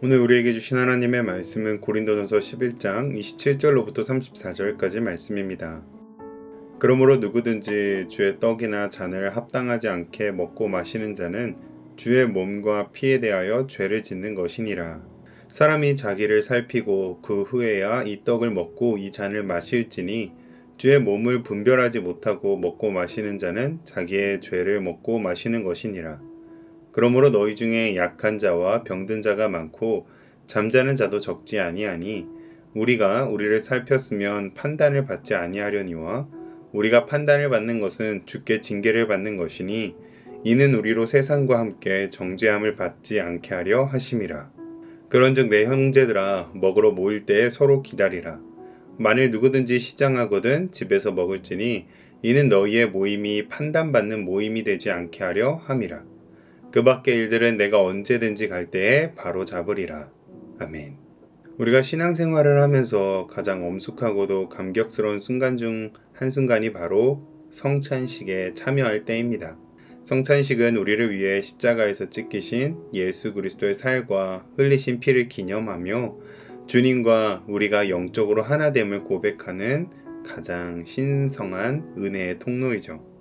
오늘 우리에게 주신 하나님의 말씀은 고린도전서 11장 27절로부터 34절까지 말씀입니다. 그러므로 누구든지 주의 떡이나 잔을 합당하지 않게 먹고 마시는 자는 주의 몸과 피에 대하여 죄를 짓는 것이니라. 사람이 자기를 살피고 그 후에야 이 떡을 먹고 이 잔을 마실지니 주의 몸을 분별하지 못하고 먹고 마시는 자는 자기의 죄를 먹고 마시는 것이니라. 그러므로 너희 중에 약한 자와 병든 자가 많고 잠자는 자도 적지 아니하니 우리가 우리를 살폈으면 판단을 받지 아니하려니와 우리가 판단을 받는 것은 주께 징계를 받는 것이니 이는 우리로 세상과 함께 정죄함을 받지 않게 하려 하심이라. 그런즉 내 형제들아 먹으러 모일 때에 서로 기다리라. 만일 누구든지 시장하거든 집에서 먹을지니 이는 너희의 모임이 판단받는 모임이 되지 않게 하려 함이라. 그 밖의 일들은 내가 언제든지 갈 때에 바로 잡으리라. 아멘. 우리가 신앙생활을 하면서 가장 엄숙하고도 감격스러운 순간 중 한순간이 바로 성찬식에 참여할 때입니다. 성찬식은 우리를 위해 십자가에서 찢기신 예수 그리스도의 살과 흘리신 피를 기념하며 주님과 우리가 영적으로 하나됨을 고백하는 가장 신성한 은혜의 통로이죠.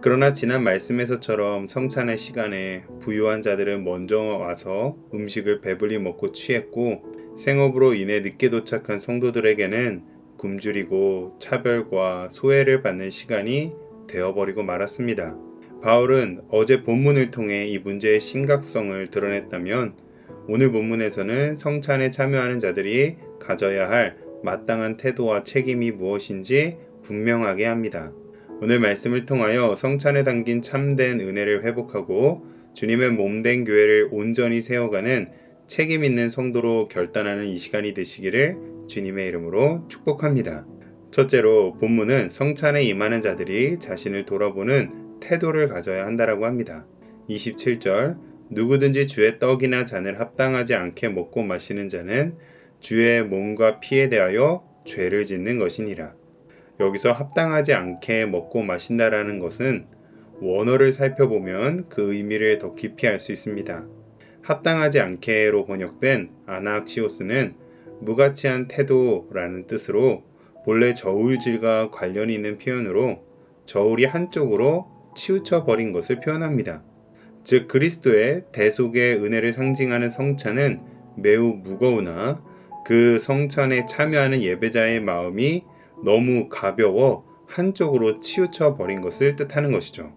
그러나 지난 말씀에서처럼 성찬의 시간에 부유한 자들은 먼저 와서 음식을 배불리 먹고 취했고 생업으로 인해 늦게 도착한 성도들에게는 굶주리고 차별과 소외를 받는 시간이 되어버리고 말았습니다. 바울은 어제 본문을 통해 이 문제의 심각성을 드러냈다면 오늘 본문에서는 성찬에 참여하는 자들이 가져야 할 마땅한 태도와 책임이 무엇인지 분명하게 합니다. 오늘 말씀을 통하여 성찬에 담긴 참된 은혜를 회복하고 주님의 몸된 교회를 온전히 세워가는 책임 있는 성도로 결단하는 이 시간이 되시기를 주님의 이름으로 축복합니다. 첫째로 본문은 성찬에 임하는 자들이 자신을 돌아보는 태도를 가져야 한다라고 합니다. 27절 누구든지 주의 떡이나 잔을 합당하지 않게 먹고 마시는 자는 주의 몸과 피에 대하여 죄를 짓는 것이니라. 여기서 합당하지 않게 먹고 마신다라는 것은 원어를 살펴보면 그 의미를 더 깊이 알 수 있습니다. 합당하지 않게로 번역된 아나악시오스는 무가치한 태도라는 뜻으로 본래 저울질과 관련이 있는 표현으로 저울이 한쪽으로 치우쳐 버린 것을 표현합니다. 즉 그리스도의 대속의 은혜를 상징하는 성찬은 매우 무거우나 그 성찬에 참여하는 예배자의 마음이 너무 가벼워 한쪽으로 치우쳐 버린 것을 뜻하는 것이죠.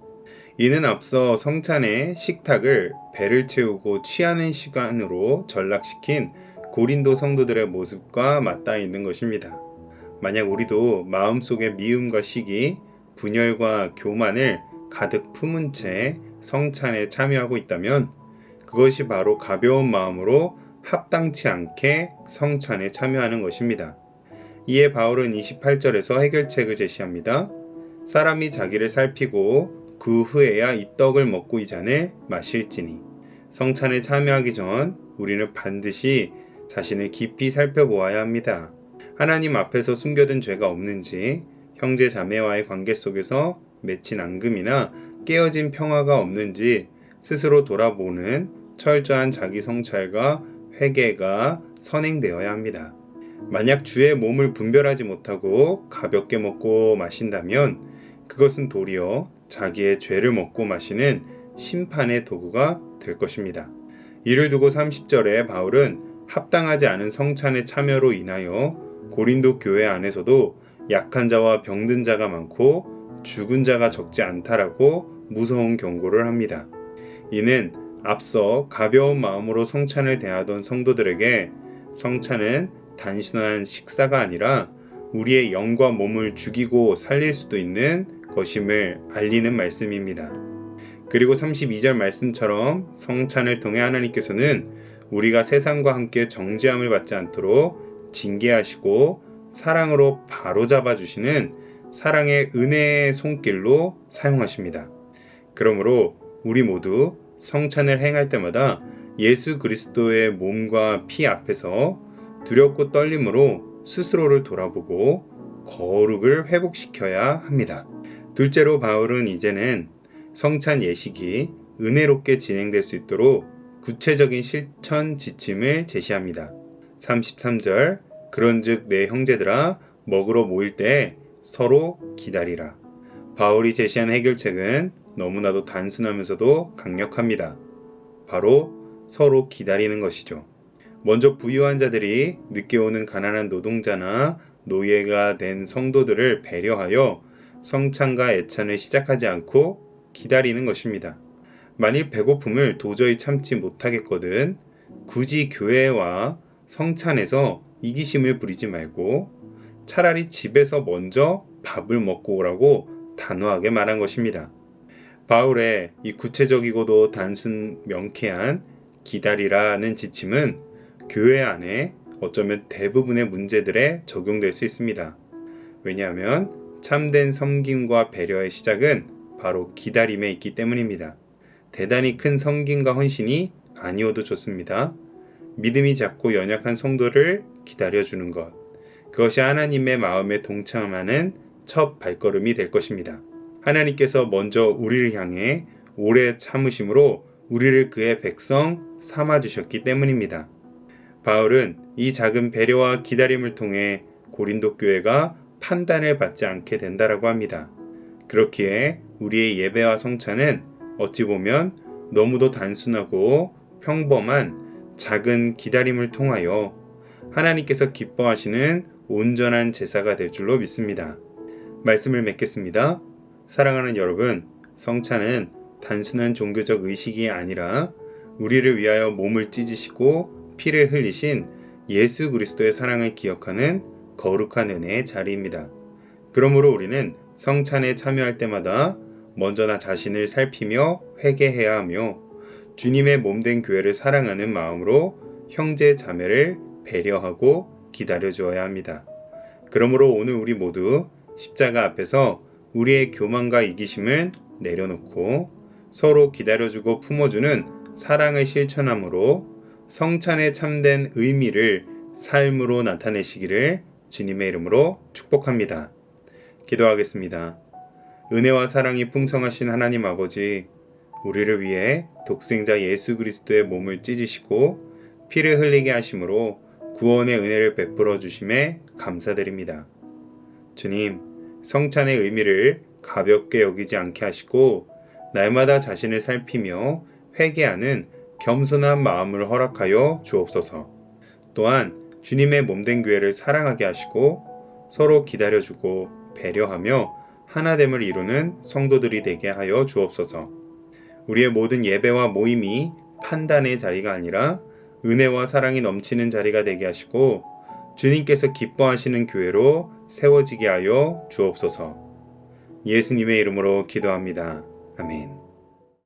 이는 앞서 성찬의 식탁을 배를 채우고 취하는 시간으로 전락시킨 고린도 성도들의 모습과 맞닿아 있는 것입니다. 만약 우리도 마음속에 미움과 시기, 분열과 교만을 가득 품은 채 성찬에 참여하고 있다면 그것이 바로 가벼운 마음으로 합당치 않게 성찬에 참여하는 것입니다. 이에 바울은 28절에서 해결책을 제시합니다. 사람이 자기를 살피고 그 후에야 이 떡을 먹고 이 잔을 마실지니 성찬에 참여하기 전 우리는 반드시 자신을 깊이 살펴보아야 합니다. 하나님 앞에서 숨겨둔 죄가 없는지, 형제 자매와의 관계 속에서 맺힌 앙금이나 깨어진 평화가 없는지 스스로 돌아보는 철저한 자기 성찰과 회개가 선행되어야 합니다. 만약 주의 몸을 분별하지 못하고 가볍게 먹고 마신다면 그것은 도리어 자기의 죄를 먹고 마시는 심판의 도구가 될 것입니다. 이를 두고 30절에 바울은 합당하지 않은 성찬의 참여로 인하여 고린도 교회 안에서도 약한 자와 병든 자가 많고 죽은 자가 적지 않다라고 무서운 경고를 합니다. 이는 앞서 가벼운 마음으로 성찬을 대하던 성도들에게 성찬은 단순한 식사가 아니라 우리의 영과 몸을 죽이고 살릴 수도 있는 것임을 알리는 말씀입니다. 그리고 32절 말씀처럼 성찬을 통해 하나님께서는 우리가 세상과 함께 정죄함을 받지 않도록 징계하시고 사랑으로 바로잡아 주시는 사랑의 은혜의 손길로 사용하십니다. 그러므로 우리 모두 성찬을 행할 때마다 예수 그리스도의 몸과 피 앞에서 두렵고 떨림으로 스스로를 돌아보고 거룩을 회복시켜야 합니다. 둘째로 바울은 이제는 성찬 예식이 은혜롭게 진행될 수 있도록 구체적인 실천 지침을 제시합니다. 33절 그런즉 내 형제들아 먹으러 모일 때 서로 기다리라. 바울이 제시한 해결책은 너무나도 단순하면서도 강력합니다. 바로 서로 기다리는 것이죠. 먼저 부유한 자들이 늦게 오는 가난한 노동자나 노예가 된 성도들을 배려하여 성찬과 애찬을 시작하지 않고 기다리는 것입니다. 만일 배고픔을 도저히 참지 못하겠거든 굳이 교회와 성찬에서 이기심을 부리지 말고 차라리 집에서 먼저 밥을 먹고 오라고 단호하게 말한 것입니다. 바울의 이 구체적이고도 단순 명쾌한 기다리라는 지침은 교회 안에 어쩌면 대부분의 문제들에 적용될 수 있습니다. 왜냐하면 참된 섬김과 배려의 시작은 바로 기다림에 있기 때문입니다. 대단히 큰 섬김과 헌신이 아니어도 좋습니다. 믿음이 작고 연약한 성도를 기다려주는 것, 그것이 하나님의 마음에 동참하는 첫 발걸음이 될 것입니다. 하나님께서 먼저 우리를 향해 오래 참으심으로 우리를 그의 백성 삼아주셨기 때문입니다. 바울은 이 작은 배려와 기다림을 통해 고린도 교회가 판단을 받지 않게 된다라고 합니다. 그렇기에 우리의 예배와 성찬은 어찌 보면 너무도 단순하고 평범한 작은 기다림을 통하여 하나님께서 기뻐하시는 온전한 제사가 될 줄로 믿습니다. 말씀을 맺겠습니다. 사랑하는 여러분, 성찬은 단순한 종교적 의식이 아니라 우리를 위하여 몸을 찢으시고 피를 흘리신 예수 그리스도의 사랑을 기억하는 거룩한 은혜의 자리입니다. 그러므로 우리는 성찬에 참여할 때마다 먼저 나 자신을 살피며 회개해야 하며 주님의 몸된 교회를 사랑하는 마음으로 형제 자매를 배려하고 기다려 주어야 합니다. 그러므로 오늘 우리 모두 십자가 앞에서 우리의 교만과 이기심을 내려놓고 서로 기다려주고 품어주는 사랑을 실천함으로 성찬의 참된 의미를 삶으로 나타내시기를 주님의 이름으로 축복합니다. 기도하겠습니다. 은혜와 사랑이 풍성하신 하나님 아버지, 우리를 위해 독생자 예수 그리스도의 몸을 찢으시고 피를 흘리게 하심으로 구원의 은혜를 베풀어 주심에 감사드립니다. 주님, 성찬의 의미를 가볍게 여기지 않게 하시고 날마다 자신을 살피며 회개하는 겸손한 마음을 허락하여 주옵소서. 또한 주님의 몸된 교회를 사랑하게 하시고 서로 기다려주고 배려하며 하나됨을 이루는 성도들이 되게 하여 주옵소서. 우리의 모든 예배와 모임이 판단의 자리가 아니라 은혜와 사랑이 넘치는 자리가 되게 하시고 주님께서 기뻐하시는 교회로 세워지게 하여 주옵소서. 예수님의 이름으로 기도합니다. 아멘.